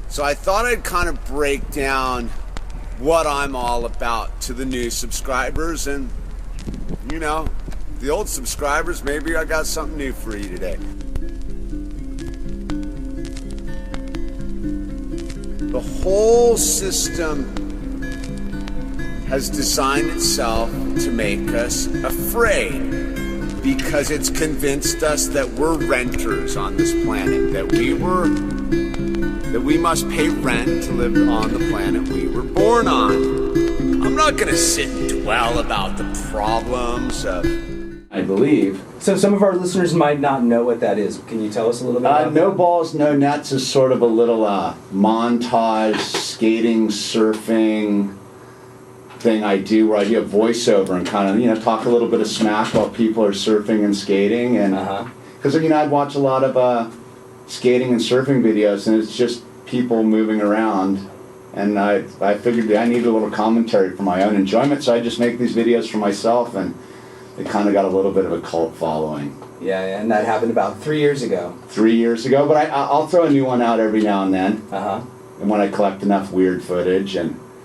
So I thought I'd kind of break down what I'm all about to the new subscribers, and you know, the old subscribers, maybe I got something new for you today. The whole system has designed itself to make us afraid because it's convinced us that we're renters on this planet, that we must pay rent to live on the planet we were born on. I'm not going to sit and dwell about the problems of... I believe. So some of our listeners might not know what that is. Can you tell us a little bit about No Balls, No Nets is sort of a little montage, skating, surfing thing I do where I do a voiceover and kind of, talk a little bit of smack while people are surfing and skating. And because, I'd watch a lot of skating and surfing videos, and it's just people moving around. And I figured I needed a little commentary for my own enjoyment, so I just make these videos for myself, and it kind of got a little bit of a cult following. Yeah, and that happened about 3 years ago. 3 years ago, but I'll throw a new one out every now and then. And when I collect enough weird footage.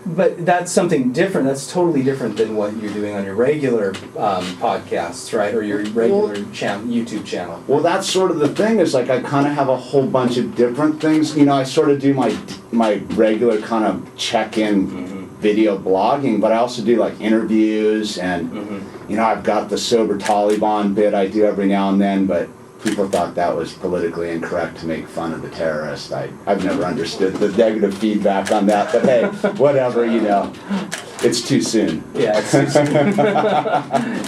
But that's something different. That's totally different than what you're doing on your regular podcasts, right? Or your regular YouTube channel. Well, that's sort of the thing, is like I kind of have a whole bunch of different things. I sort of do my regular kind of check-in video blogging, but I also do like interviews and, I've got the sober Taliban bit I do every now and then, but people thought that was politically incorrect to make fun of the terrorist. I've never understood the negative feedback on that, but hey, whatever, it's too soon. Yeah, it's too soon.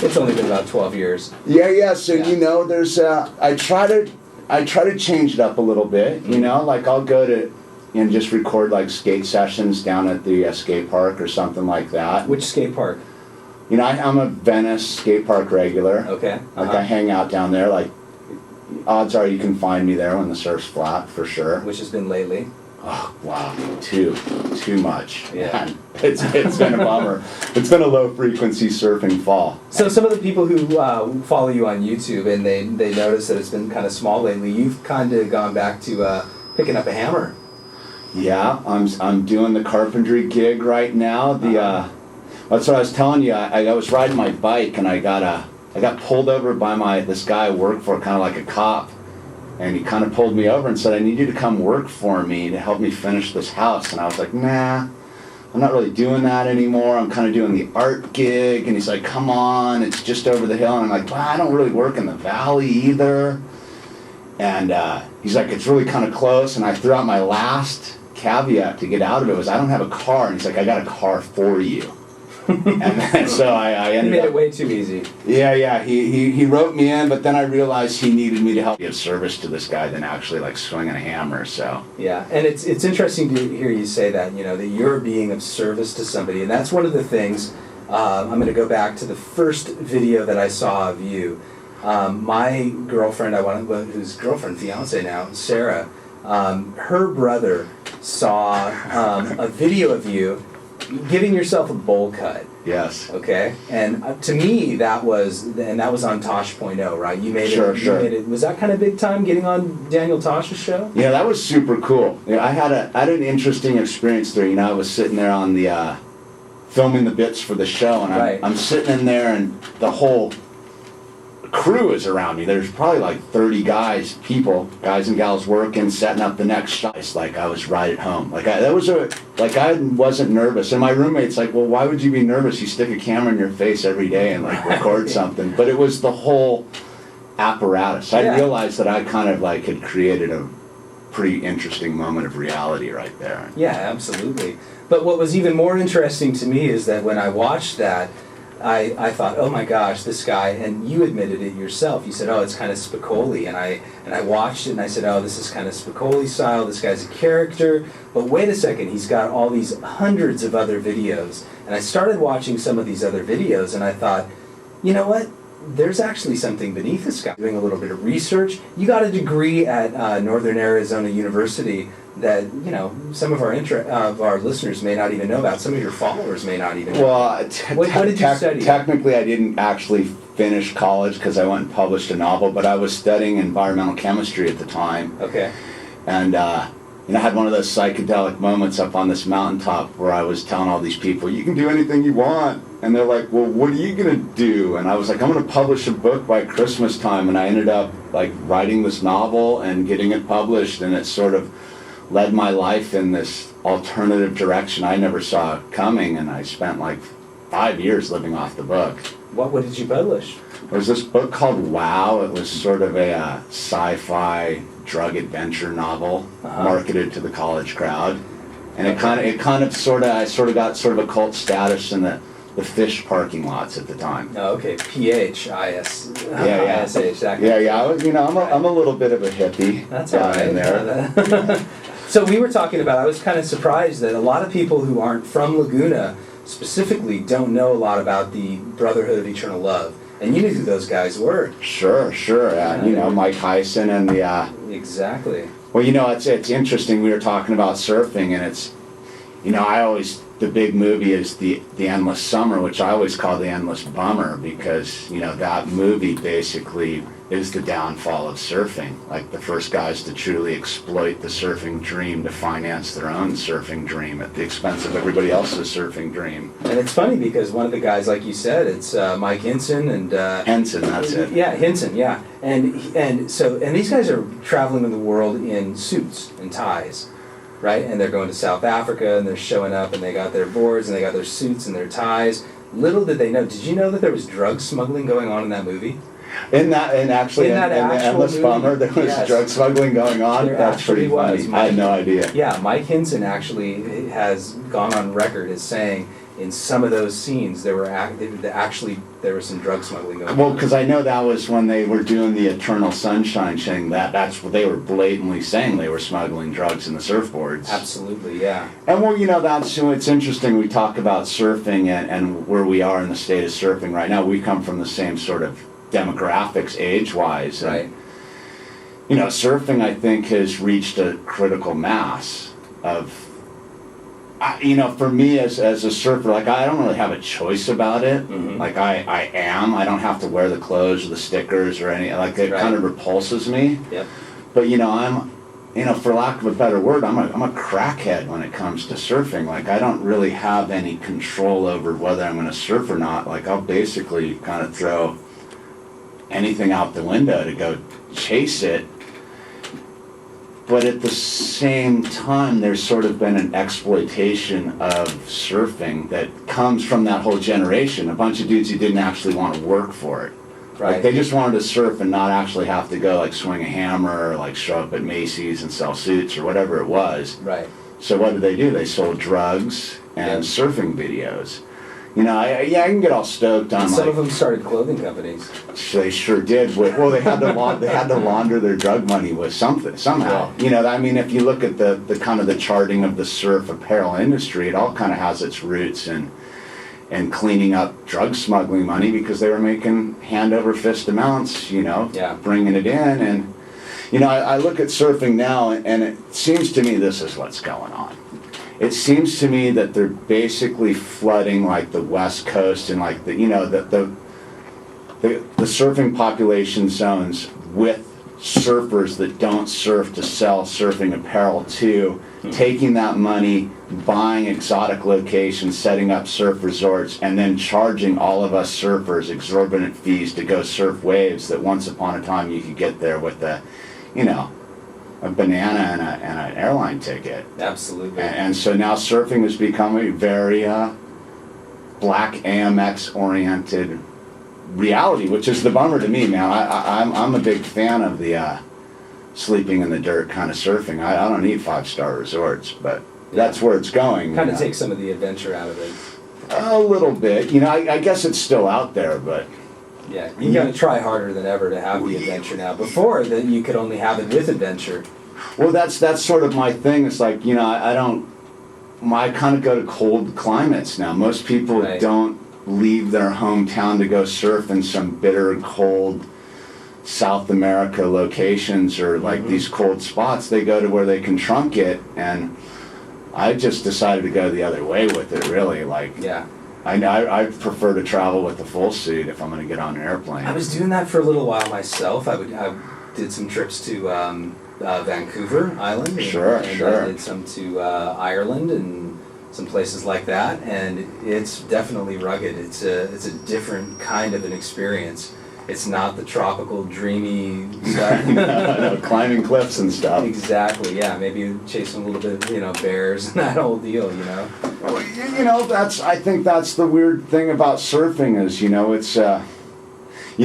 It's only been about 12 years. Yeah, so there's I try to change it up a little bit, like I'll go to and just record like skate sessions down at the skate park or something like that. Which skate park? I'm a Venice skate park regular. Okay. I hang out down there, like odds are you can find me there when the surf's flat, for sure. Which has been lately? Oh, wow. Too much. Yeah. Man, it's been a bummer. It's been a low-frequency surfing fall. So some of the people who follow you on YouTube, and they notice that it's been kind of small lately, you've kind of gone back to picking up a hammer. Yeah, I'm doing the carpentry gig right now. That's what I was telling you. I was riding my bike, and I got pulled over by this guy I work for, kind of like a cop, and he kind of pulled me over and said, "I need you to come work for me to help me finish this house." And I was like, "Nah, I'm not really doing that anymore. I'm kind of doing the art gig." And he's like, "Come on, it's just over the hill." And I'm like, "Well, I don't really work in the valley either." And he's like, "It's really kind of close." And I threw out my last caveat to get out of it was, "I don't have a car." And he's like, "I got a car for you." And then, so I ended made up, it way too easy. Yeah. He wrote me in, but then I realized he needed me to help give service to this guy than actually like swinging a hammer. So yeah, and it's interesting to hear you say that. That you're being of service to somebody, and that's one of the things. I'm going to go back to the first video that I saw of you. My girlfriend, who's fiance now, Sarah. Her brother saw a video of you giving yourself a bowl cut. Yes. Okay. And to me, that was on Tosh.0, right? You made Sure. You made it. Was that kind of big time getting on Daniel Tosh's show? Yeah, that was super cool. I had an interesting experience there. I was sitting there on the filming the bits for the show, and I'm sitting in there, and the whole crew is around me. There's probably like 30 guys and gals working, setting up the next shot. It's like I was right at home. I wasn't nervous. And my roommate's like, "Well, why would you be nervous? You stick a camera in your face every day and like record something." But it was the whole apparatus. I realized that I kind of like had created a pretty interesting moment of reality right there. Yeah, absolutely. But what was even more interesting to me is that when I watched that, I thought, oh my gosh, this guy, and you admitted it yourself. You said, "Oh, it's kind of Spicoli," and I watched it and I said, "Oh, this is kind of Spicoli style. This guy's a character." But wait a second, he's got all these hundreds of other videos, and I started watching some of these other videos, and I thought, you know what? There's actually something beneath this guy. Doing a little bit of research. You got a degree at Northern Arizona University that some of our listeners may not even know about. Some of your followers may not even know. Well, what did you study? Technically, I didn't actually finish college because I went and published a novel, but I was studying environmental chemistry at the time. Okay. And I had one of those psychedelic moments up on this mountaintop where I was telling all these people, you can do anything you want. And they're like, well, what are you going to do? And I was like, I'm going to publish a book by Christmas time. And I ended up like writing this novel and getting it published. And it sort of led my life in this alternative direction I never saw coming. And I spent like 5 years living off the book. What did you publish? There was this book called Wow. It was sort of a sci-fi drug adventure novel marketed to the college crowd, and I sort of got sort of a cult status in the fish parking lots at the time. Oh, okay. PHIS. Yeah. ISH, exactly. Yeah. I was, I'm a little bit of a hippie. That's all right. In there. So we were talking about. I was kind of surprised that a lot of people who aren't from Laguna specifically don't know a lot about the Brotherhood of Eternal Love. And you knew who those guys were. Sure. Mike Hyson and the... Exactly. Well, it's interesting. We were talking about surfing, and it's, the big movie is the Endless Summer, which I always call the Endless Bummer, because, that movie basically is the downfall of surfing. Like the first guys to truly exploit the surfing dream to finance their own surfing dream at the expense of everybody else's surfing dream. And it's funny because one of the guys, like you said, it's Mike Hinson and Henson, that's it. Yeah, Hinson, yeah. And these guys are traveling the world in suits and ties, right? And they're going to South Africa and they're showing up and they got their boards and they got their suits and their ties. Little did they know. Did you know that there was drug smuggling going on in that movie? In the Endless Bummer, there was drug smuggling going on. That's pretty funny. I had no idea. Yeah, Mike Hinson actually has gone on record as saying in some of those scenes there was some drug smuggling going on. Well, because I know that was when they were doing the Eternal Sunshine thing. That's what they were blatantly saying, they were smuggling drugs in the surfboards. Absolutely, yeah. And it's interesting. We talk about surfing and where we are in the state of surfing right now. We come from the same sort of demographics age-wise. Right. Surfing, I think, has reached a critical mass of, for me as a surfer, like I don't really have a choice about it. Mm-hmm. Like I don't have to wear the clothes or the stickers or any, like it kind of repulses me. Yep. But I'm, for lack of a better word, I'm a crackhead when it comes to surfing. Like I don't really have any control over whether I'm going to surf or not. Like I'll basically kind of throw anything out the window to go chase it. But at the same time, there's sort of been an exploitation of surfing that comes from that whole generation. A bunch of dudes who didn't actually want to work for it. Right. Like they just wanted to surf and not actually have to go like swing a hammer or like show up at Macy's and sell suits or whatever it was. Right. So what did they do? They sold drugs and surfing videos. I can get all stoked on. Some of them started clothing companies. They sure did. Well, they had to launder their drug money with something somehow. Yeah. If you look at the kind of the charting of the surf apparel industry, it all kind of has its roots in cleaning up drug smuggling money because they were making hand over fist amounts. Bringing it in, and I look at surfing now, and it seems to me this is what's going on. It seems to me that they're basically flooding like the West Coast and like the surfing population zones with surfers that don't surf to sell surfing apparel to, taking that money, buying exotic locations, setting up surf resorts, and then charging all of us surfers exorbitant fees to go surf waves that once upon a time you could get there with a banana and an airline ticket. Absolutely. And so now surfing has become a very black AMX oriented reality, which is the bummer to me, man. I'm a big fan of the sleeping in the dirt kind of surfing. I don't need 5-star resorts, but that's where it's going. Kind of take some of the adventure out of it. A little bit. I guess it's still out there, but... Yeah, you got to try harder than ever to have the adventure now. Before, that you could only have it with adventure. Well, that's sort of my thing. It's like, I kind of go to cold climates now. Most people don't leave their hometown to go surf in some bitter, cold South America locations or like these cold spots. They go to where they can trunk it, and I just decided to go the other way with it, really. Like, yeah. I prefer to travel with a full suit if I'm going to get on an airplane. I was doing that for a little while myself. I did some trips to Vancouver Island. Sure, and sure. I did some to Ireland and some places like that, and it's definitely rugged. It's a different kind of an experience. It's not the tropical, dreamy stuff. No, climbing cliffs and stuff. Exactly, yeah. Maybe chasing a little bit, bears and that whole deal, Well, I think that's the weird thing about surfing is, it's,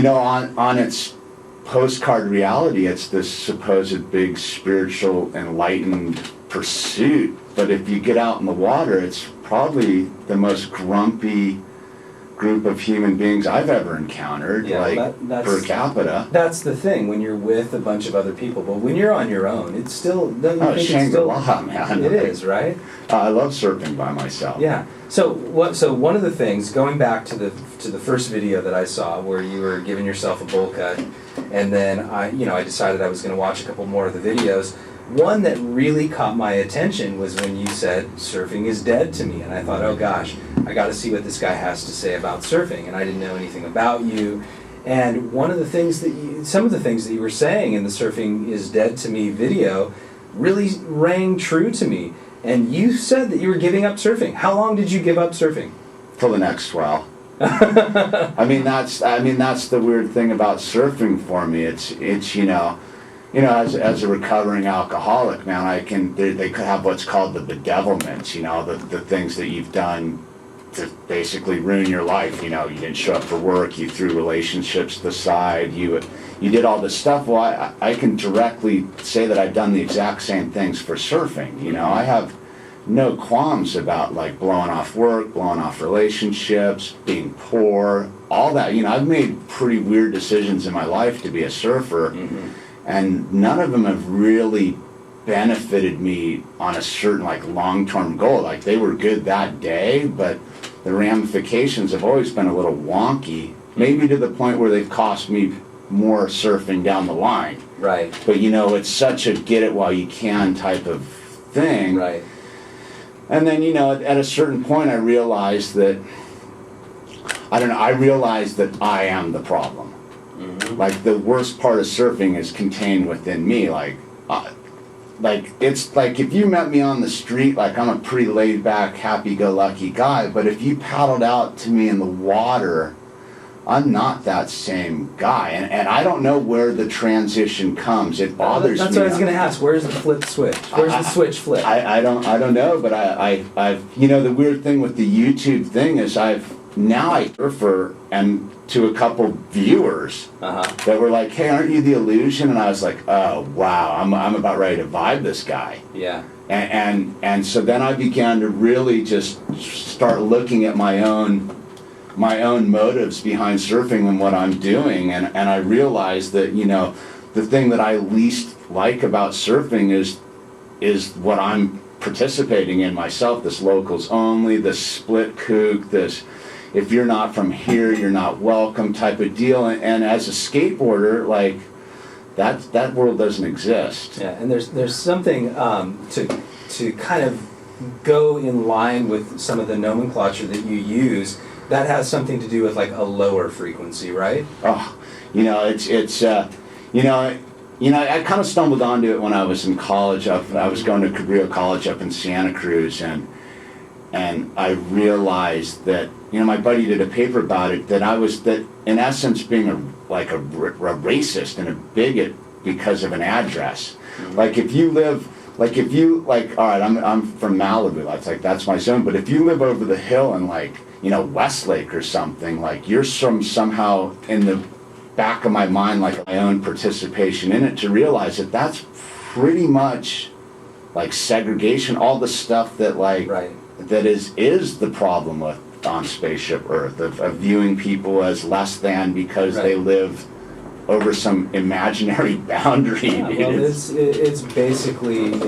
on its postcard reality, it's this supposed big spiritual enlightened pursuit. But if you get out in the water, it's probably the most grumpy group of human beings I've ever encountered, that's per capita. That's the thing when you're with a bunch of other people. But when you're on your own, it's still. It's Shangri-La, man. It is, right? I love surfing by myself. Yeah. So one of the things, going back to the first video that I saw, where you were giving yourself a bowl cut, and then I decided I was going to watch a couple more of the videos. One that really caught my attention was when you said surfing is dead to me, and I thought, oh gosh, I got to see what this guy has to say about surfing, and I didn't know anything about you. And some of the things that you were saying in the surfing is dead to me video really rang true to me. And you said that you were giving up surfing. How long did you give up surfing? Till the next swell. That's the weird thing about surfing for me. It's as a recovering alcoholic, man, they could have what's called the bedevilments, the things that you've done to basically ruin your life. You didn't show up for work, you threw relationships to the side, you did all this stuff. Well, I can directly say that I've done the exact same things for surfing. I have no qualms about like blowing off work, blowing off relationships, being poor, all that. I've made pretty weird decisions in my life to be a surfer. Mm-hmm. And none of them have really benefited me on a certain long-term goal. They were good that day, but the ramifications have always been a little wonky, maybe to the point where they've cost me more surfing down the line. Right. But it's such a get it while you can type of thing. Right. And then, at a certain point I realized that I am the problem. Mm-hmm. The worst part of surfing is contained within me. It's like if you met me on the street, I'm a pretty laid back, happy-go-lucky guy, but if you paddled out to me in the water, I'm not that same guy. And I don't know where the transition comes. It bothers me. That's what I was going to ask. Where's the flip switch? Where's the switch flip? I don't know, but I've the weird thing with the YouTube thing is I surfer and to a couple viewers that were like, hey, aren't you the illusion? And I was like, oh wow, I'm about ready to vibe this guy. Yeah. And so then I began to really just start looking at my own motives behind surfing and what I'm doing, and I realized that the thing that I least like about surfing is what I'm participating in myself, this locals only, this split kook, this if you're not from here, you're not welcome type of deal. And as a skateboarder, that world doesn't exist. Yeah, and there's something to kind of go in line with some of the nomenclature that you use that has something to do with a lower frequency, right? Oh, I kind of stumbled onto it when I was in college. I was going to Cabrillo College up in Santa Cruz, and I realized that my buddy did a paper about it, that in essence being a racist and a bigot because of an address. Mm-hmm. All right, I'm from Malibu. That's my zone. But if you live over the hill in Westlake or something, you're somehow in the back of my mind, my own participation in it, to realize that that's pretty much segregation, all the stuff that right. that is the problem on Spaceship Earth of viewing people as less than because right. they live over some imaginary boundary. Yeah, well, it's basically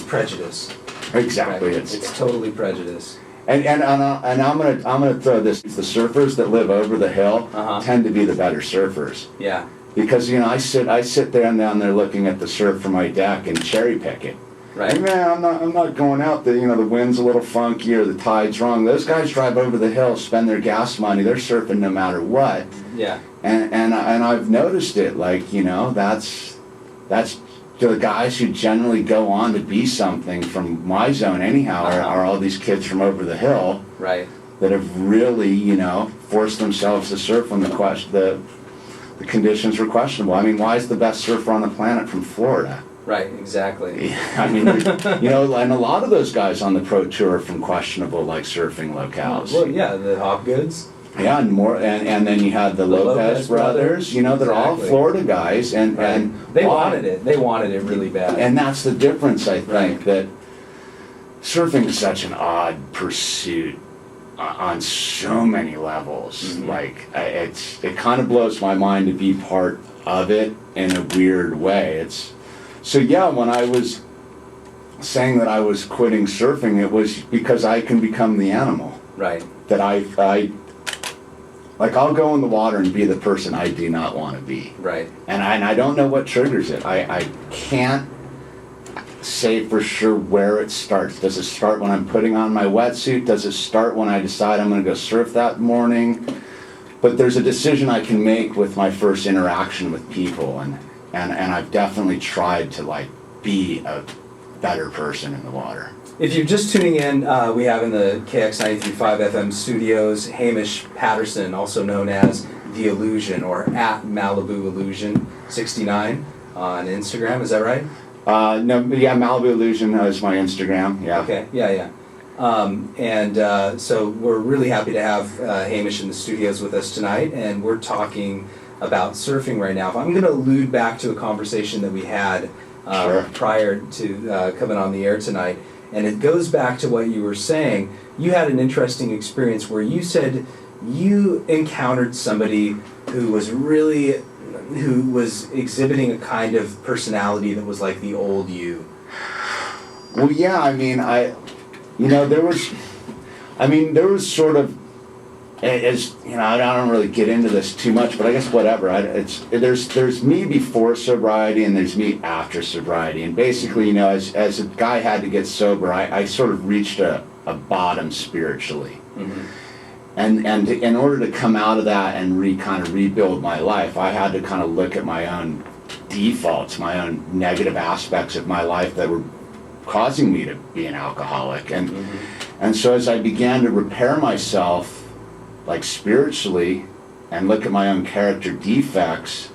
prejudice. Exactly, right? It's totally prejudice. And I'm gonna throw this: the surfers that live over the hill tend to be the better surfers. Yeah. Because I sit there and down there looking at the surf from my deck and cherry pick it. Right. And man, I'm not going out. The wind's a little funky or the tide's wrong. Those guys drive over the hill, spend their gas money. They're surfing no matter what. Yeah. And I've noticed it. That's the guys who generally go on to be something from my zone anyhow are all these kids from over the hill. Right. That have really, forced themselves to surf when the conditions were questionable. I mean, why is the best surfer on the planet from Florida? Right, exactly. I mean, and a lot of those guys on the pro tour are from questionable, like, surfing locales. Well, yeah, the Hopgoods. Yeah, and then you had the Lopez brothers, that are all Florida guys, and they wanted it. They wanted it really bad. And that's the difference, I think, that surfing is such an odd pursuit on so many levels. Mm-hmm. Like, it kind of blows my mind to be part of it in a weird way. So yeah, when I was saying that I was quitting surfing, it was because I can become the animal. Right. That I'll go in the water and be the person I do not want to be. Right. And I don't know what triggers it. I can't say for sure where it starts. Does it start when I'm putting on my wetsuit? Does it start when I decide I'm going to go surf that morning? But there's a decision I can make with my first interaction with people, and I've definitely tried to be a better person in the water. If you're just tuning in, we have in the KX 93.5 FM studios Hamish Patterson, also known as The Illusion, or at Malibu Illusion 69 on Instagram. Is that right? No, yeah, Malibu Illusion is my Instagram. Yeah. Okay. Yeah. So we're really happy to have Hamish in the studios with us tonight, and we're talking about surfing right now. I'm going to allude back to a conversation that we had prior to coming on the air tonight, and it goes back to what you were saying. You had an interesting experience where you said you encountered somebody who was exhibiting a kind of personality that was like the old you. Well, yeah, I mean, there was sort of, I don't really get into this too much, but I guess whatever. There's me before sobriety and there's me after sobriety, and basically, as a guy had to get sober, I sort of reached a bottom spiritually. Mm-hmm. And in order to come out of that and kind of rebuild my life, I had to kind of look at my own defaults, my own negative aspects of my life that were causing me to be an alcoholic. And so as I began to repair myself, like spiritually, and look at my own character defects,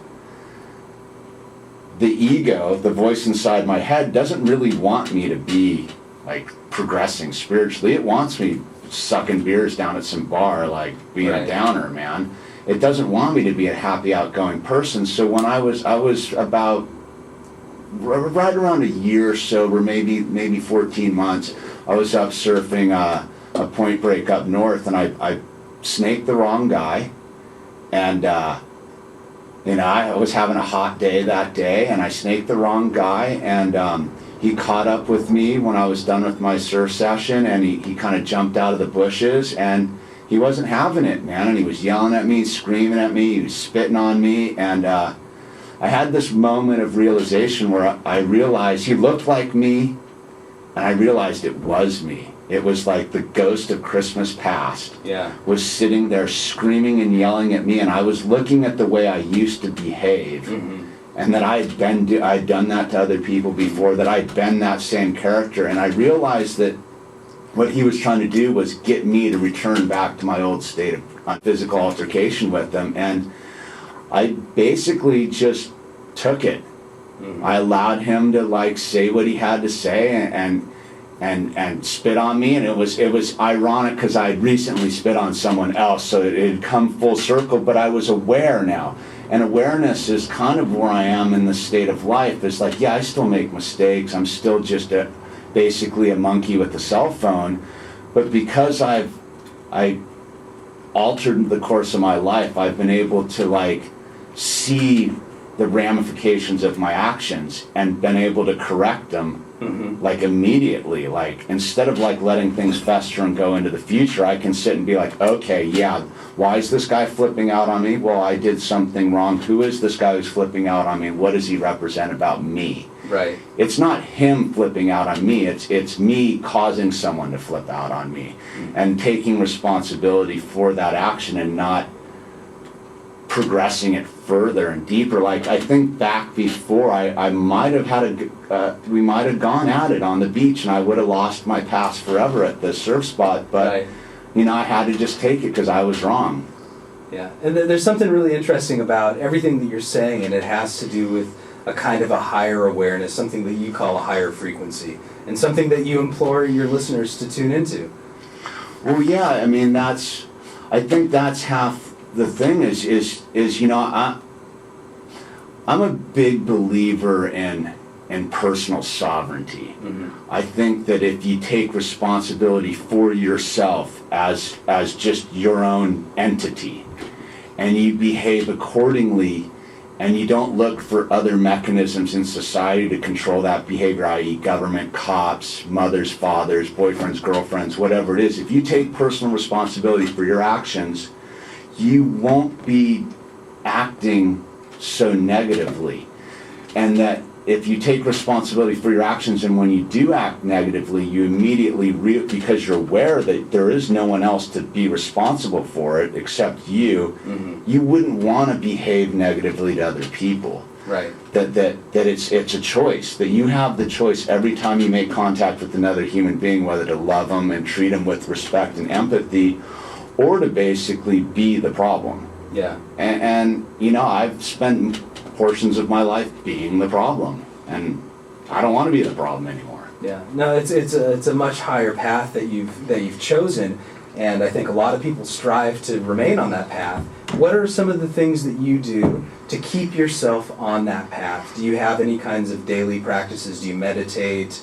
the ego, the voice inside my head, doesn't really want me to be like progressing spiritually. It wants me sucking beers down at some bar, like being a downer, man. It doesn't want me to be a happy, outgoing person. So when I was about right around a year sober, maybe 14 months, I was up surfing a point break up north, and I snaked the wrong guy, and I was having a hot day that day, and I snaked the wrong guy, and he caught up with me when I was done with my surf session, and he kind of jumped out of the bushes, and he wasn't having it, man, and he was yelling at me, screaming at me, he was spitting on me, and I had this moment of realization where I realized he looked like me, and I realized it was me. It was like the ghost of Christmas past was sitting there screaming and yelling at me, and I was looking at the way I used to behave. Mm-hmm. And that I'd done that to other people before, that I'd been that same character. And I realized that what he was trying to do was get me to return back to my old state of physical altercation with them. And I basically just took it. Mm-hmm. I allowed him to say what he had to say and spit on me. And it was ironic because I had recently spit on someone else, so it had come full circle, but I was aware now. And awareness is kind of where I am in the state of life. It's like, yeah, I still make mistakes. I'm still just basically a monkey with a cell phone. But because I altered the course of my life, I've been able to see the ramifications of my actions and been able to correct them immediately. Instead of letting things fester and go into the future, I can sit and be like, okay, yeah, why is this guy flipping out on me? Well, I did something wrong. Who is this guy who's flipping out on me? What does he represent about me? Right. It's not him flipping out on me. It's me causing someone to flip out on me, and taking responsibility for that action and not progressing it further and deeper. Like, I think back before, I might have had we might have gone at it on the beach, and I would have lost my pass forever at the surf spot, but Right. you know, I had to just take it because I was wrong. Yeah, and there's something really interesting about everything that you're saying, and it has to do with a kind of a higher awareness, something that you call a higher frequency, and something that you implore your listeners to tune into. Well, yeah, I mean, I think that's half the thing is you know, I'm a big believer in personal sovereignty. Mm-hmm. I think that if you take responsibility for yourself as just your own entity, and you behave accordingly, and you don't look for other mechanisms in society to control that behavior, i.e. government, cops, mothers, fathers, boyfriends, girlfriends, whatever it is, if you take personal responsibility for your actions, you won't be acting so negatively. And that if you take responsibility for your actions, and when you do act negatively, you immediately, because you're aware that there is no one else to be responsible for it except you, Mm-hmm. you wouldn't want to behave negatively to other people. Right. That it's a choice, that you have the choice every time you make contact with another human being, whether to love them and treat them with respect and empathy, or to basically be the problem. Yeah. And you know, I've spent portions of my life being the problem, and I don't want to be the problem anymore. Yeah, no, it's a much higher path that you've chosen, and I think a lot of people strive to remain on that path. What are some of the things that you do to keep yourself on that path? Do you have any kinds of daily practices? Do you meditate?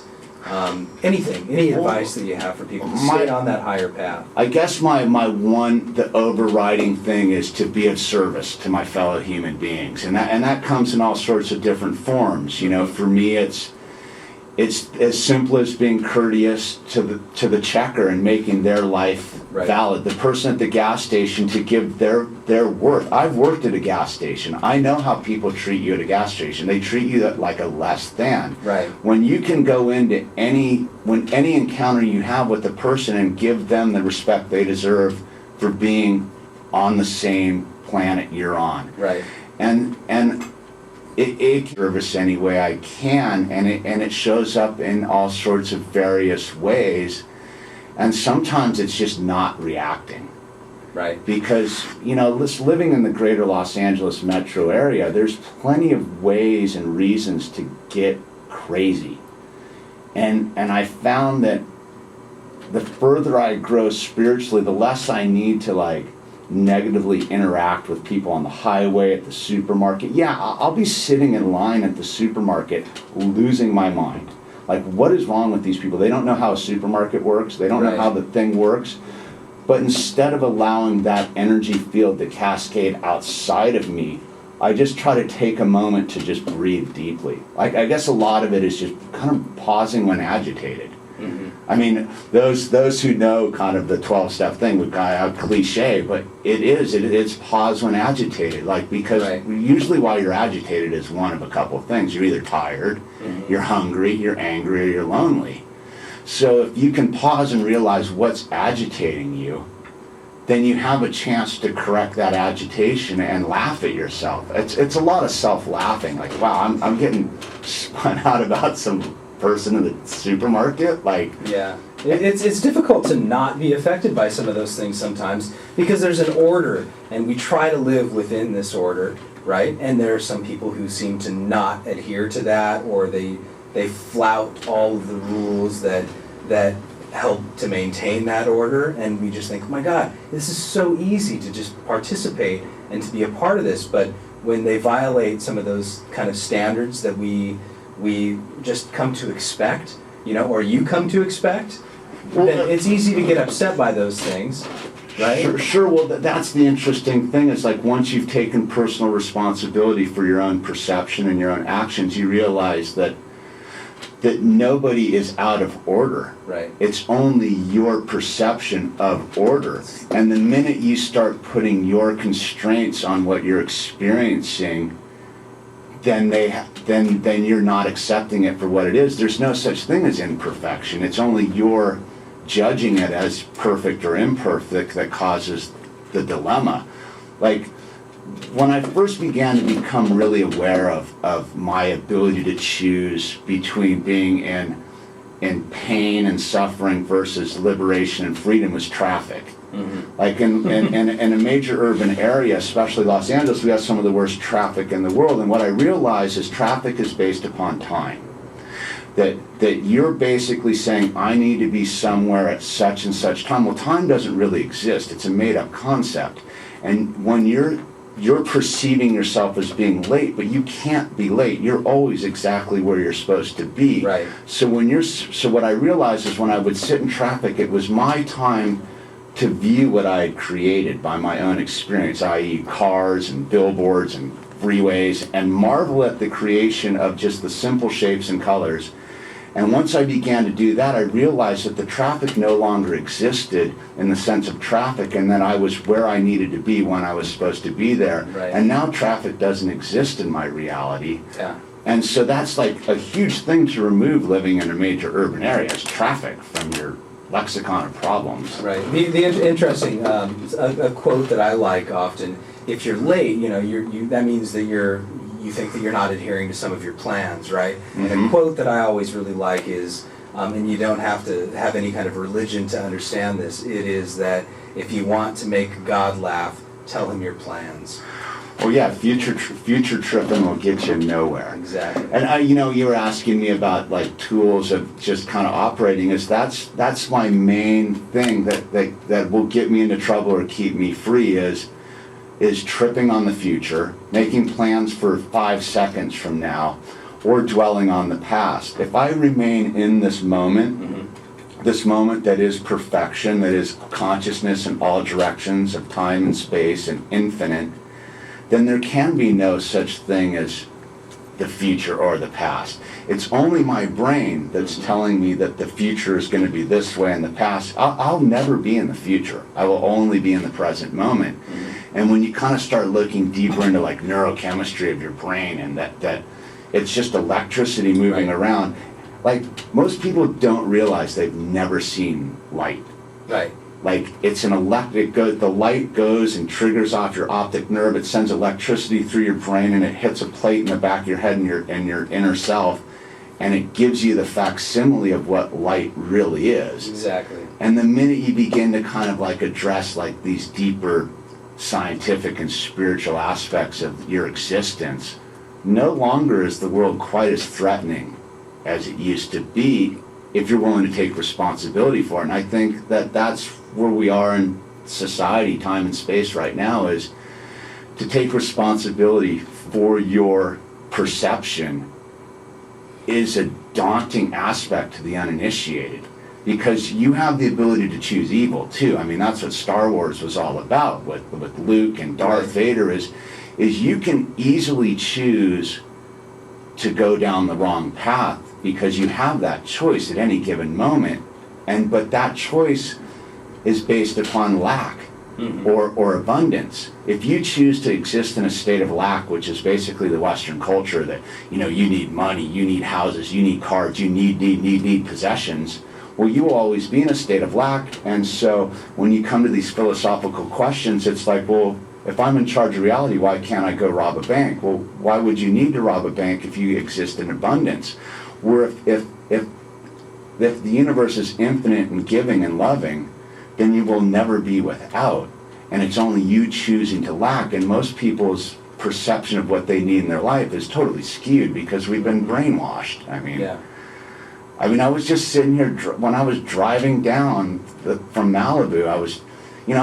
Anything, any advice that you have for people to stay on that higher path? I guess the overriding thing is to be of service to my fellow human beings, and that comes in all sorts of different forms. You know, for me, it's as simple as being courteous to the checker and making their life Right. valid. The person at the gas station, to give their worth. I've worked at a gas station. I know how people treat you at a gas station. They treat you like a less than. Right. When you can go into any encounter you have with a person and give them the respect they deserve for being on the same planet you're on. Right. And it service any way I can, and it shows up in all sorts of various ways, and sometimes it's just not reacting. Right. Because, you know, living in the greater Los Angeles metro area, there's plenty of ways and reasons to get crazy. And I found that the further I grow spiritually, the less I need to, like, negatively interact with people on the highway, at the supermarket. Yeah, I'll be sitting in line at the supermarket losing my mind. Like, what is wrong with these people? They don't know how a supermarket works. They don't know Right. how the thing works. But instead of allowing that energy field to cascade outside of me, I just try to take a moment to just breathe deeply. Like, I guess a lot of it is just kind of pausing when agitated. Mm-hmm. I mean, those who know kind of the 12-step thing would kind of cliche, but it's pause when agitated. Like, because Right. usually while you're agitated is one of a couple of things. You're either tired, Mm-hmm. you're hungry, you're angry, or you're lonely. So if you can pause and realize what's agitating you, then you have a chance to correct that agitation and laugh at yourself. It's a lot of self-laughing. Like, wow, I'm getting spun out about some person in the supermarket. Like, Yeah. It's difficult to not be affected by some of those things sometimes, because there's an order, and we try to live within this order, right? And there are some people who seem to not adhere to that, or they flout all of the rules that help to maintain that order, and we just think, oh my God, this is so easy to just participate and to be a part of this. But when they violate some of those kind of standards that we just come to expect, you know, or you come to expect, then it's easy to get upset by those things, right? Sure. Well, that's the interesting thing. Is like, once you've taken personal responsibility for your own perception and your own actions, you realize that nobody is out of order. Right. It's only your perception of order. And the minute you start putting your constraints on what you're experiencing, then you're not accepting it for what it is. There's no such thing as imperfection. It's only your judging it as perfect or imperfect that causes the dilemma. Like, when I first began to become really aware of my ability to choose between being in pain and suffering versus liberation and freedom was traffic. Mm-hmm. Like in a major urban area, especially Los Angeles, we have some of the worst traffic in the world. And what I realize is traffic is based upon time. That you're basically saying, I need to be somewhere at such and such time. Well, time doesn't really exist. It's a made-up concept. And when you're perceiving yourself as being late, but you can't be late. You're always exactly where you're supposed to be. Right. So what I realized is when I would sit in traffic, it was my time to view what I had created by my own experience, i.e. cars and billboards and freeways, and marvel at the creation of just the simple shapes and colors. And once I began to do that, I realized that the traffic no longer existed in the sense of traffic, and that I was where I needed to be when I was supposed to be there. Right. And now traffic doesn't exist in my reality. Yeah. And so that's like a huge thing to remove living in a major urban area, is traffic from your lexicon of problems. Right. The interesting, a quote that I like often, if you're late, that means that you think that you're not adhering to some of your plans, right? Mm-hmm. And a quote that I always really like is, and you don't have to have any kind of religion to understand this, it is that if you want to make God laugh, tell him your plans. Oh yeah, future tripping will get you nowhere. Exactly. And you were asking me about like tools of just kind of operating. That's my main thing that will get me into trouble or keep me free is tripping on the future, making plans for 5 seconds from now, or dwelling on the past. If I remain in this moment, mm-hmm. this moment that is perfection, that is consciousness in all directions of time and space and infinite, then there can be no such thing as the future or the past. It's only my brain that's telling me that the future is going to be this way and the past. I'll never be in the future. I will only be in the present moment. Mm-hmm. And when you kind of start looking deeper into like neurochemistry of your brain and that it's just electricity moving right. around, like most people don't realize they've never seen light. Right. Like it's the light goes and triggers off your optic nerve. It sends electricity through your brain and it hits a plate in the back of your head and your inner self, and it gives you the facsimile of what light really is. Exactly. And the minute you begin to kind of like address like these deeper scientific and spiritual aspects of your existence, no longer is the world quite as threatening as it used to be if you're willing to take responsibility for it. And I think that that's where we are in society, time and space right now, is to take responsibility for your perception is a daunting aspect to the uninitiated, because you have the ability to choose evil too. I mean, that's what Star Wars was all about with Luke and Darth Vader is you can easily choose to go down the wrong path because you have that choice at any given moment. But that choice is based upon lack mm-hmm. or abundance. If you choose to exist in a state of lack, which is basically the Western culture that, you need money, you need houses, you need cars, you need possessions, well, you will always be in a state of lack. And so when you come to these philosophical questions, it's like, well, if I'm in charge of reality, why can't I go rob a bank? Well, why would you need to rob a bank if you exist in abundance? Where if the universe is infinite and giving and loving, then you will never be without. And it's only you choosing to lack. And most people's perception of what they need in their life is totally skewed because we've been brainwashed. I mean, I was just sitting here when I was driving down from Malibu. I was, I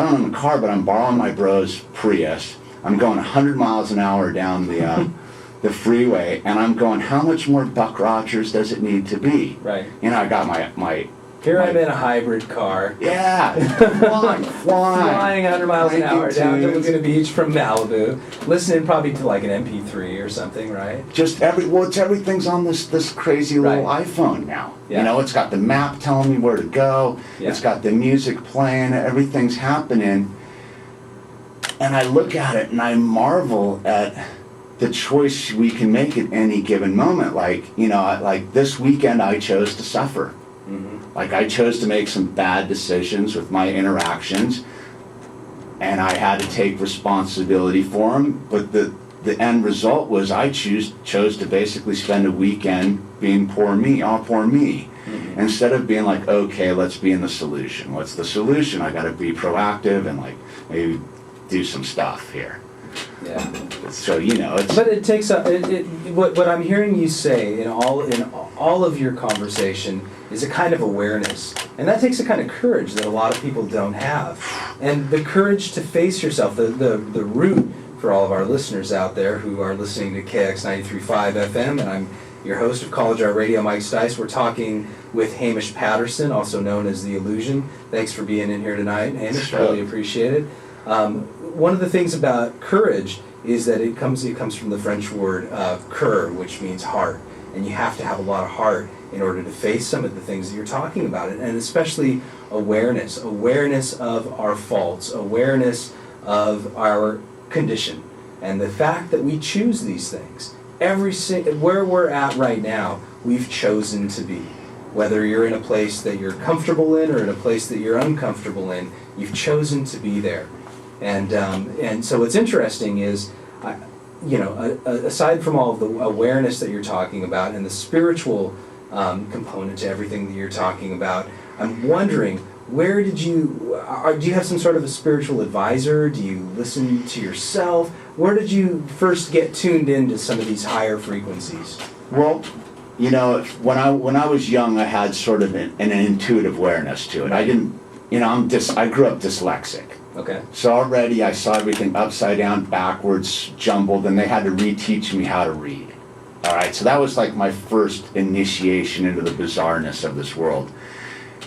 don't own a car, but I'm borrowing my bro's Prius. I'm going 100 miles an hour down the freeway, and I'm going, how much more Buck Rogers does it need to be? Right. I got my Here I'm in a hybrid car. Yeah, flying 100 miles an hour down to Laguna Beach from Malibu, listening probably to like an MP3 or something, right? Everything's on this crazy little iPhone now. Yeah. It's got the map telling me where to go. Yeah. It's got the music playing. Everything's happening, and I look at it and I marvel at the choice we can make at any given moment. Like this weekend, I chose to suffer. Mm-hmm. Like I chose to make some bad decisions with my interactions. and I had to take responsibility for them. But the end result was I chose to basically spend a weekend being poor me, all poor me. Mm-hmm. Instead of being like, okay, let's be in the solution. What's the solution? I got to be proactive and like maybe do some stuff here. Yeah. So it's. But it takes what I'm hearing you say in all of your conversation is a kind of awareness, and that takes a kind of courage that a lot of people don't have, and the courage to face yourself. The root for all of our listeners out there who are listening to KX 93.5 FM, and I'm your host of College Art Radio, Mike Stice. We're talking with Hamish Patterson, also known as The Illusion. Thanks for being in here tonight, Hamish. Really appreciate it. One of the things about courage is that it comes from the French word cœur, which means heart. And you have to have a lot of heart in order to face some of the things that you're talking about. And especially awareness of our faults, awareness of our condition. And the fact that we choose these things. Where we're at right now, we've chosen to be. Whether you're in a place that you're comfortable in or in a place that you're uncomfortable in, you've chosen to be there. And so what's interesting is, aside from all of the awareness that you're talking about and the spiritual component to everything that you're talking about, I'm wondering, where did you, do you have some sort of a spiritual advisor? Do you listen to yourself? Where did you first get tuned into some of these higher frequencies? Well, when I was young, I had sort of an intuitive awareness to it. I didn't, I grew up dyslexic. Okay. So already I saw everything upside down, backwards, jumbled, and they had to reteach me how to read. All right, so that was like my first initiation into the bizarreness of this world.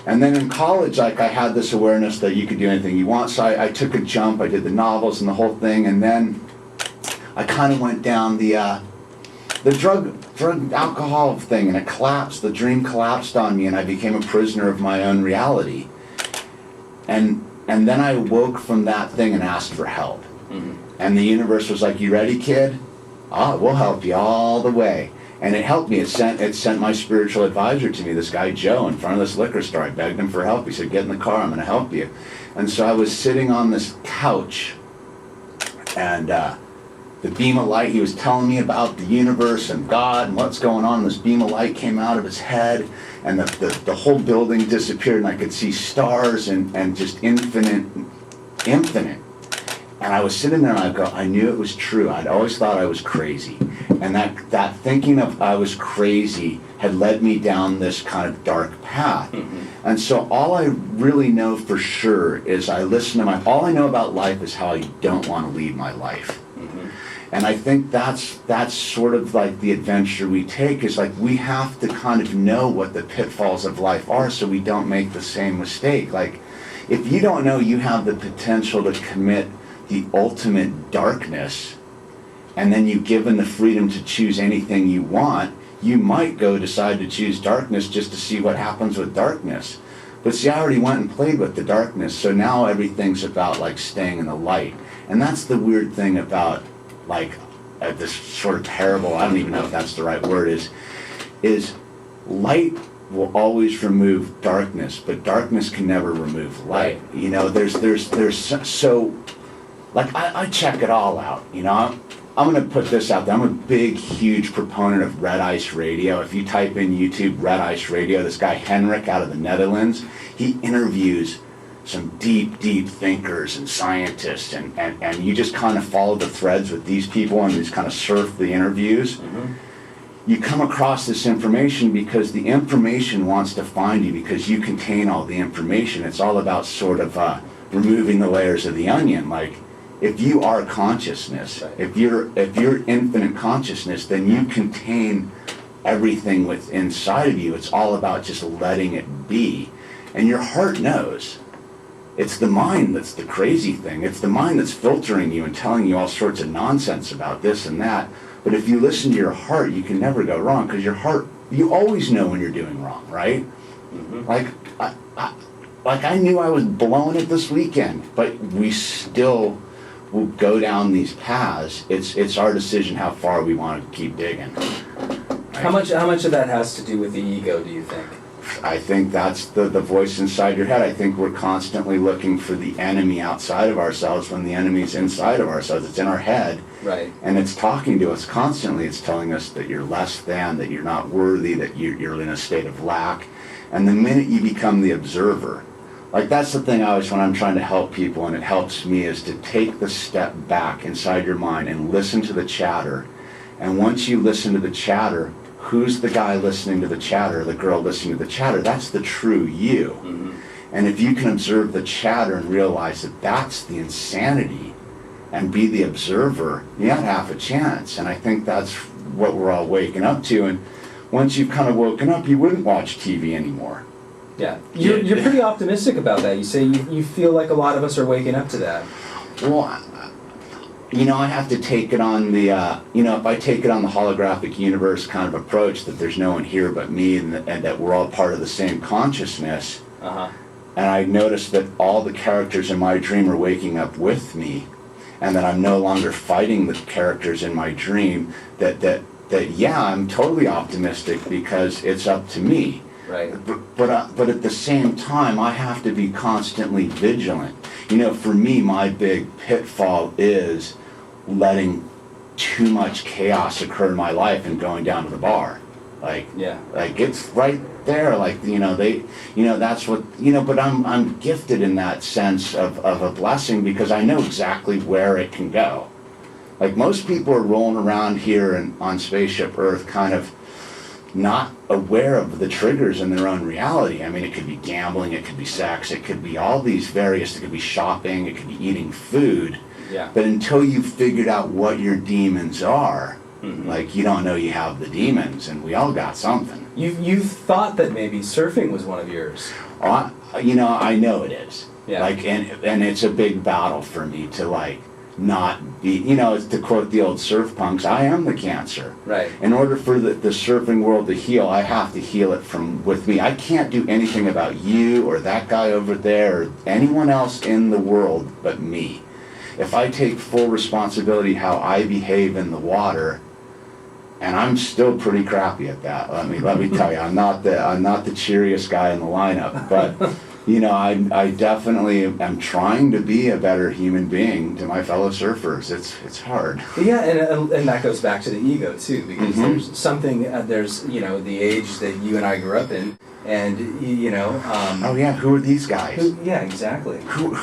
And then in college, like I had this awareness that you could do anything you want. So I took a jump, I did the novels and the whole thing, and then I kind of went down the drug alcohol thing, and it collapsed. The dream collapsed on me, and I became a prisoner of my own reality. And then I woke from that thing and asked for help. Mm-hmm. And the universe was like, "You ready, kid? We'll help you all the way." And it helped me. It sent my spiritual advisor to me, this guy Joe, in front of this liquor store. I begged him for help. He said, "Get in the car, I'm going to help you." And so I was sitting on this couch, and the beam of light, he was telling me about the universe and God and what's going on. This beam of light came out of his head, and the whole building disappeared, and I could see stars and just infinite. And I was sitting there, and I knew it was true. I'd always thought I was crazy. And that thinking of I was crazy had led me down this kind of dark path. Mm-hmm. And so all I really know for sure is I listen to all I know about life is how I don't want to lead my life. Mm-hmm. And I think that's sort of like the adventure we take, is like we have to kind of know what the pitfalls of life are so we don't make the same mistake. Like if you don't know you have the potential to commit the ultimate darkness, and then you're given the freedom to choose anything you want, you might decide to choose darkness just to see what happens with darkness. But see, I already went and played with the darkness, so now everything's about like staying in the light. And that's the weird thing about like this sort of parable, I don't even know if that's the right word, is light will always remove darkness, but darkness can never remove light. You know, there's so like I check it all out, you know. I'm going to put this out there. I'm a big, huge proponent of Red Ice Radio. If you type in YouTube Red Ice Radio, this guy Henrik out of the Netherlands, he interviews some deep, deep thinkers and scientists, and you just kind of follow the threads with these people and just kind of surf the interviews. Mm-hmm. You come across this information because the information wants to find you because you contain all the information. It's all about sort of removing the layers of the onion. Like, if you are consciousness, if you're infinite consciousness, then you contain everything within inside of you. It's all about just letting it be. And your heart knows. It's the mind that's the crazy thing. It's the mind that's filtering you and telling you all sorts of nonsense about this and that. But if you listen to your heart, you can never go wrong, because your heart, you always know when you're doing wrong, right? Mm-hmm. Like I knew I was blowing it this weekend, but we still will go down these paths. It's our decision how far we want to keep digging. Right? How much of that has to do with the ego, do you think? I think that's the voice inside your head. I think we're constantly looking for the enemy outside of ourselves when the enemy's inside of ourselves. It's in our head. Right. And it's talking to us constantly. It's telling us that you're less than, that you're not worthy, that you're in a state of lack. And the minute you become the observer, like that's the thing I always, when I'm trying to help people, and it helps me, is to take the step back inside your mind and listen to the chatter. And once you listen to the chatter, who's the guy listening to the chatter, the girl listening to the chatter? That's the true you. Mm-hmm. And if you can observe the chatter and realize that that's the insanity and be the observer, you got half a chance. And I think that's what we're all waking up to. And once you've kind of woken up, you wouldn't watch TV anymore. Yeah. You're pretty optimistic about that. You say you feel like a lot of us are waking up to that. Well, I have to take it on the, if I take it on the holographic universe kind of approach, that there's no one here but me, and that we're all part of the same consciousness. Uh-huh. And I notice that all the characters in my dream are waking up with me, and that I'm no longer fighting the characters in my dream, that I'm totally optimistic because it's up to me. Right. But at the same time, I have to be constantly vigilant. For me, my big pitfall is letting too much chaos occur in my life and going down to the bar. Like it's right there. That's what, but I'm gifted in that sense of a blessing, because I know exactly where it can go. Like most people are rolling around here and on Spaceship Earth kind of not aware of the triggers in their own reality. I mean, it could be gambling, it could be sex, it could be all these various, it could be shopping, it could be eating food. Yeah. But until you've figured out what your demons are, like you don't know you have the demons, and we all got something. You've thought that maybe surfing was one of yours. I know it is. Yeah. And it's a big battle for me to not be, to quote the old surf punks, I am the cancer. Right. In order for the surfing world to heal, I have to heal it from with me. I can't do anything about you or that guy over there or anyone else in the world but me. If I take full responsibility how I behave in the water, and I'm still pretty crappy at that. Let me tell you, I'm not the cheeriest guy in the lineup, but I definitely am trying to be a better human being to my fellow surfers. It's hard. Yeah, and that goes back to the ego too, because there's something, the age that you and I grew up in, and oh yeah, who are these guys? Yeah, exactly. Who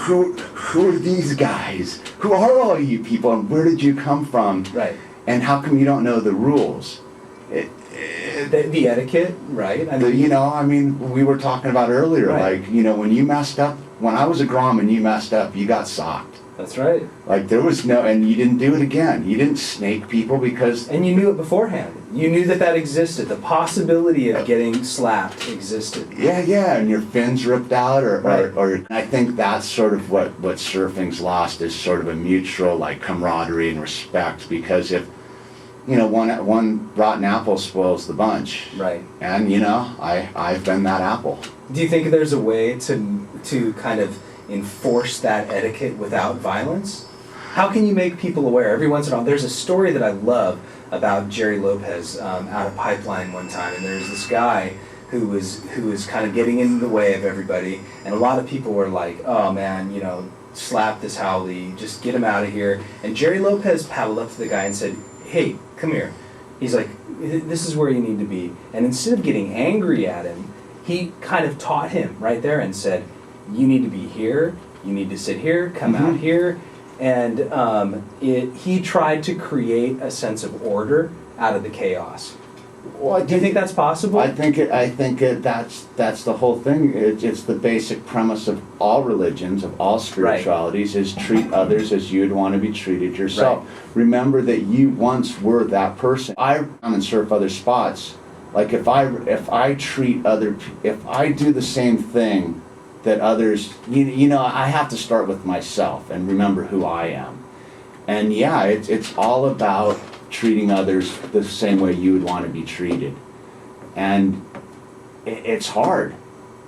are these guys? Who are all you people, and where did you come from? Right. And how come you don't know the rules? The etiquette, right? We were talking about earlier, right. When you messed up, when I was a Grom and you messed up, you got socked. That's right. There was and you didn't do it again. You didn't snake people because... And you knew it beforehand. You knew that existed. The possibility of getting slapped existed. Yeah, and your fins ripped out, right. or I think that's sort of what surfing's lost, is sort of a mutual camaraderie and respect, because if one rotten apple spoils the bunch. Right. And I've been that apple. Do you think there's a way to kind of enforce that etiquette without violence? How can you make people aware? Every once in a while, there's a story that I love about Jerry Lopez out of Pipeline one time, and there's this guy who was kind of getting in the way of everybody, and a lot of people were like, oh man, slap this haole, just get him out of here. And Jerry Lopez paddled up to the guy and said, hey, come here. He's like, this is where you need to be. And instead of getting angry at him, he kind of taught him right there and said, you need to be here, you need to sit here, come out here. And he tried to create a sense of order out of the chaos. Well, do you think that's possible? I think that's the whole thing. It's the basic premise of all religions, of all spiritualities, is treat others as you'd want to be treated yourself. Right. Remember that you once were that person. I come and surf other spots. If I do the same thing that others, I have to start with myself and remember who I am. And yeah, it's all about treating others the same way you would want to be treated. And it's hard.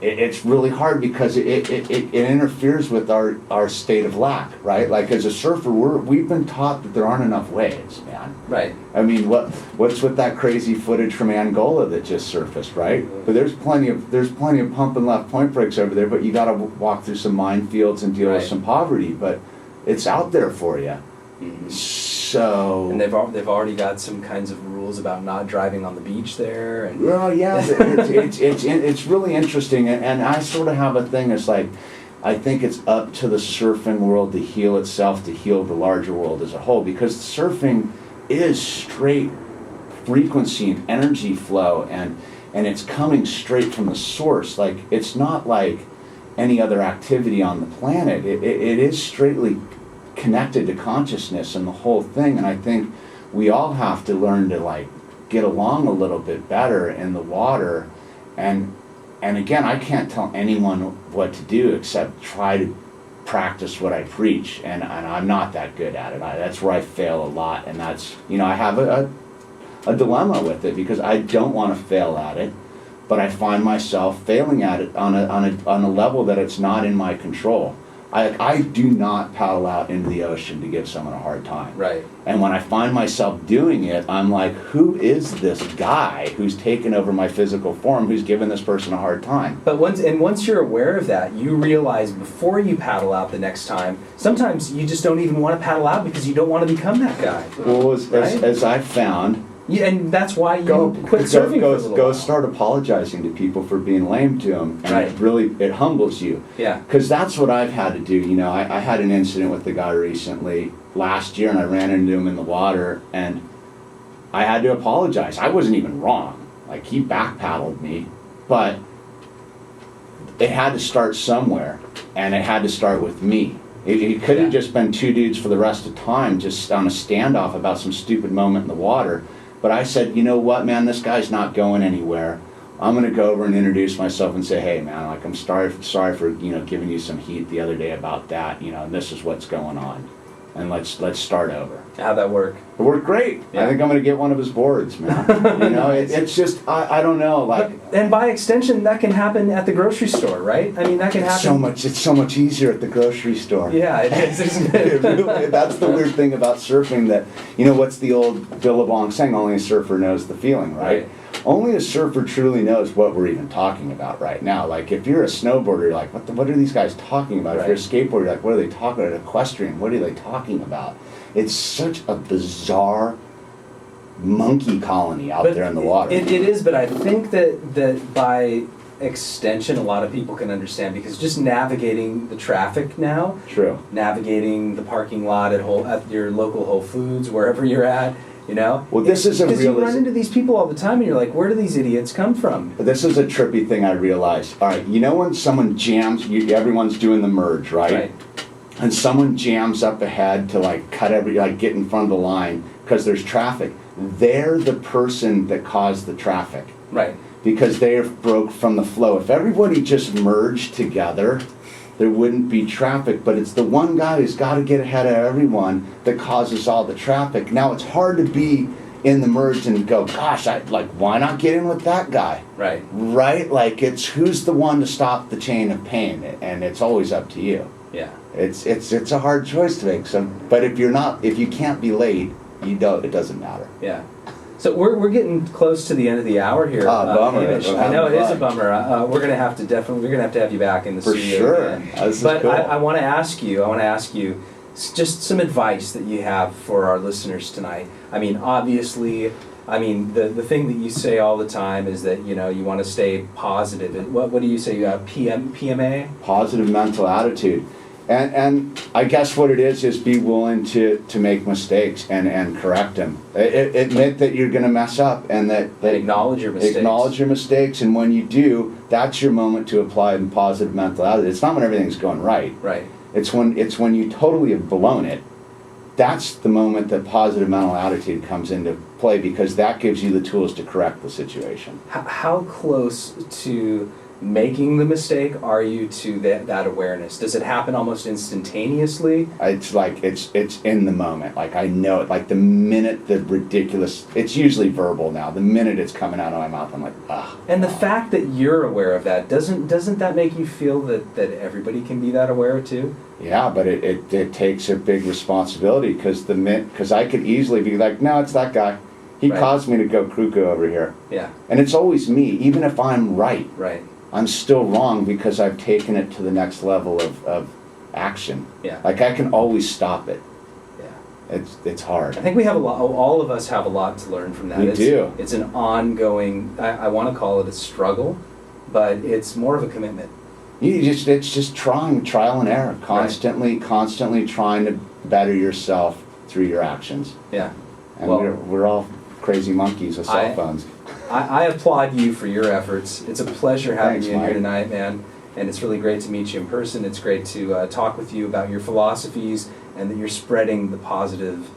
it's really hard because it interferes with our state of lack, right? Like as a surfer, we've been taught that there aren't enough waves, man. Right. I mean, what's with that crazy footage from Angola that just surfaced, right? But there's plenty of pump and left point breaks over there, but you got to walk through some minefields and deal with some poverty, but it's out there for you. So, and they've already got some kinds of rules about not driving on the beach there. And well, yeah, it's really interesting, and I sort of have a thing. It's like I think it's up to the surfing world to heal itself, to heal the larger world as a whole, because surfing is straight frequency and energy flow, and it's coming straight from the source. Like it's not like any other activity on the planet. It is straightly connected to consciousness and the whole thing, and I think we all have to learn to like get along a little bit better in the water, and again, I can't tell anyone what to do except try to practice what I preach, and I'm not that good at it. That's where I fail a lot, and that's, I have a dilemma with it because I don't want to fail at it, but I find myself failing at it on a level that it's not in my control. I do not paddle out into the ocean to give someone a hard time. Right. And when I find myself doing it, I'm like, who is this guy who's taken over my physical form, who's giving this person a hard time? But once you're aware of that, you realize before you paddle out the next time, sometimes you just don't even want to paddle out because you don't want to become that guy. Well, as I've found, yeah, and that's why you quit surfing for a little while. Start apologizing to people for being lame to them, and it humbles you. Yeah. Because that's what I've had to do. I had an incident with the guy recently last year, and I ran into him in the water, and I had to apologize. I wasn't even wrong. Like, he back paddled me, but it had to start somewhere, and it had to start with me. It could have just been two dudes for the rest of time, just on a standoff about some stupid moment in the water. But I said, you know what, man, this guy's not going anywhere. I'm going to go over and introduce myself and say, hey, man, like, I'm sorry for giving you some heat the other day about that, and this is what's going on. And let's start over. How'd that work? It worked great. Yeah. I think I'm going to get one of his boards, man. It's just, I don't know. Like, and by extension, that can happen at the grocery store, right? I mean, that can happen. It's so much easier at the grocery store. Yeah, it is, isn't it? That's the weird thing about surfing, that, what's the old Billabong saying, only a surfer knows the feeling, right? Only a surfer truly knows what we're even talking about right now. Like, if you're a snowboarder, you're like, what are these guys talking about? If you're a skateboarder, you're like, what are they talking about? An equestrian, what are they talking about? It's such a bizarre monkey colony out there in the water. It is, but I think that by extension, a lot of people can understand, because just navigating the traffic now, navigating the parking lot at your local Whole Foods, wherever you're at, Well, this is because you run into these people all the time, and you're like, where do these idiots come from? This is a trippy thing I realized. All right, when someone jams, everyone's doing the merge, right? And someone jams up ahead to get in front of the line because there's traffic. They're the person that caused the traffic. Right. Because they broke from the flow. If everybody just merged together, there wouldn't be traffic, but it's the one guy who's got to get ahead of everyone that causes all the traffic. Now, it's hard to be in the merge and go, gosh, why not get in with that guy? Right. Right? Like, it's who's the one to stop the chain of pain, and it's always up to you. Yeah. It's a hard choice to make. But if you can't be late, it doesn't matter. Yeah. So we're getting close to the end of the hour here. Bummer. Hamish. I know it is a bummer. We're gonna have to have you back in the studio. For sure. Again. But cool. I want to ask you just some advice that you have for our listeners tonight. I mean, obviously, the thing that you say all the time is that you want to stay positive. What do you say? You have PMA? Positive mental attitude. And I guess what it is be willing to make mistakes and correct them. Admit that you're going to mess up, and that acknowledge your mistakes. Acknowledge your mistakes, and when you do, that's your moment to apply positive mental attitude. It's not when everything's going right. Right. It's when you totally have blown it. That's the moment that positive mental attitude comes into play, because that gives you the tools to correct the situation. How close to making the mistake are you to that awareness? Does it happen almost instantaneously? It's like it's in the moment. Like I know it. Like the minute the ridiculous, it's usually verbal now. The minute it's coming out of my mouth, I'm like, ah. And the fact that you're aware of that, doesn't that make you feel that everybody can be that aware too? Yeah, but it takes a big responsibility because I could easily be like, no, it's that guy. He Right. caused me to go cuckoo over here. Yeah. And it's always me, even if I'm right. Right. I'm still wrong because I've taken it to the next level of action. Yeah. Like I can always stop it. Yeah. It's hard. I think we have a lot. All of us have a lot to learn from that. We do. It's an ongoing. I want to call it a struggle, but it's more of a commitment. It's just trial and error, constantly trying to better yourself through your actions. Yeah. And Well, we're all crazy monkeys with cell phones. I applaud you for your efforts. It's a pleasure having Thanks, you in Mike. here tonight, man. And it's really great to meet you in person. It's great to talk with you about your philosophies and that you're spreading the positive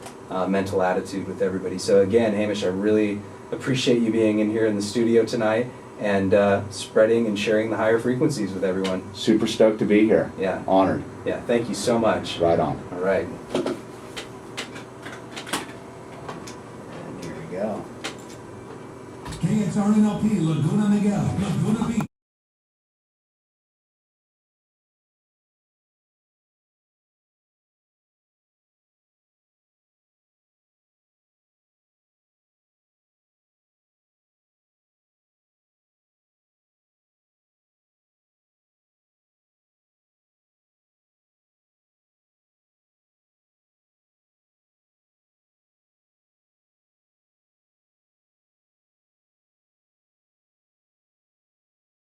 mental attitude with everybody. So again, Hamish, I really appreciate you being in here in the studio tonight and spreading and sharing the higher frequencies with everyone. Super stoked to be here. Yeah. Honored. Yeah, thank you so much. Right on. All right. And here we go. KXRNLP, Laguna Niguel, Laguna Beach.